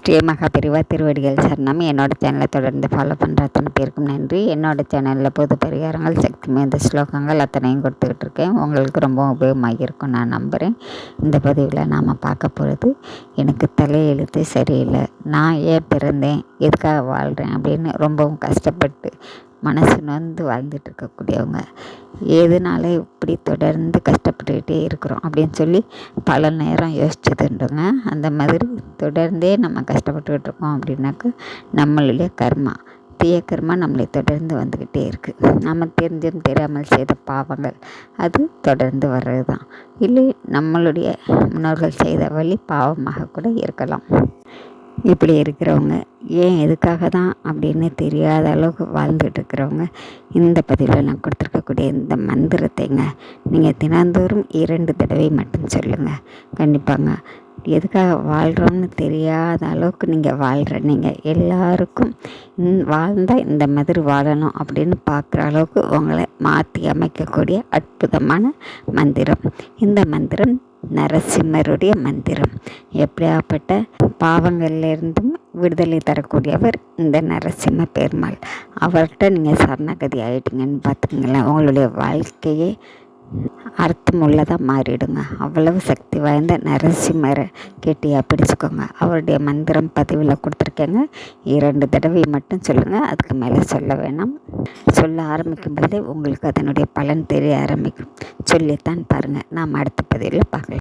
ஸ்ரீ மகாபெரிவா திருவடிகள் சரணம். என்னோடய சேனலை தொடர்ந்து ஃபாலோ பண்ணுற அத்தனை பேருக்கும் நன்றி. என்னோடய சேனலில் பொது பரிகாரங்கள், சக்தி மேந்த ஸ்லோகங்கள் அத்தனையும் கொடுத்துக்கிட்டு இருக்கேன். உங்களுக்கு ரொம்ப உபயோகமாக இருக்கும் நான் நம்புகிறேன். இந்த பதிவில் நாம் பார்க்க போகிறது, எனக்கு தலையெழுத்து சரியில்லை, நான் ஏன் பிறந்தேன், எதுக்காக வாழ்கிறேன் அப்படின்னு ரொம்பவும் கஷ்டப்பட்டு மனசு நொந்து வாழ்ந்துட்டு இருக்கக்கூடியவங்க, எதனால இப்படி தொடர்ந்து கஷ்டப்பட்டுக்கிட்டே இருக்கிறோம் அப்படின்னு சொல்லி பல நேரம் யோசிச்சதுண்டுங்க. அந்த மாதிரி தொடர்ந்தே நம்ம கஷ்டப்பட்டுக்கிட்டு இருக்கோம் அப்படின்னாக்கா நம்மளுடைய கர்மா, தீய கர்மா நம்மளை தொடர்ந்து வந்துக்கிட்டே இருக்குது. நம்ம தெரிஞ்சும் தெரியாமல் செய்த பாவங்கள் அது தொடர்ந்து வர்றது தான். இல்லை நம்மளுடைய முன்னோர்கள் செய்த வழி பாவமாக கூட இருக்கலாம். இப்படி இருக்கிறவங்க ஏன் எதுக்காக தான் அப்படின்னு தெரியாத அளவுக்கு வாழ்ந்துட்டு இருக்கிறவங்க இந்த பதிவில் நான் கொடுத்துருக்கக்கூடிய இந்த மந்திரத்தைங்க நீங்கள் தினந்தோறும் 2 தடவை மட்டும் சொல்லுங்கள். கண்டிப்பாங்க எதுக்காக வாழ்கிறோம்னு தெரியாத அளவுக்கு நீங்கள் வாழ்கிற நீங்கள் எல்லாருக்கும் வாழ்ந்தால் இந்த மாதிரி வாழணும் அப்படின்னு பார்க்குற அளவுக்கு உங்களை மாற்றி அமைக்கக்கூடிய அற்புதமான மந்திரம். இந்த மந்திரம் நரசிம்மருடைய மந்திரம். எப்படியாப்பட்ட பாவங்கள்லேருந்தும் விடுதலை தரக்கூடியவர் இந்த நரசிம்ம பெருமாள். அவர்கிட்ட நீங்கள் சரணகதி ஆகிட்டீங்கன்னு பார்த்துக்கங்களேன், உங்களுடைய வாழ்க்கையே அர்த்தமுள்ளதாக மாறிடுங்க. அவ்வளவு சக்தி வாய்ந்த நரசிம்மரை கெட்டியாக பிடிச்சிக்கோங்க. அவருடைய மந்திரம் பதிவில் கொடுத்துருக்கேங்க. 2 தடவை மட்டும் சொல்லுங்கள், அதுக்கு மேலே சொல்ல வேணாம். சொல்ல ஆரம்பிக்கும் போதே உங்களுக்கு அதனுடைய பலன் தெரிய ஆரம்பிக்கும். சொல்லித்தான் பாருங்கள். நாம் அடுத்த பதிவில் பார்க்கலாம்.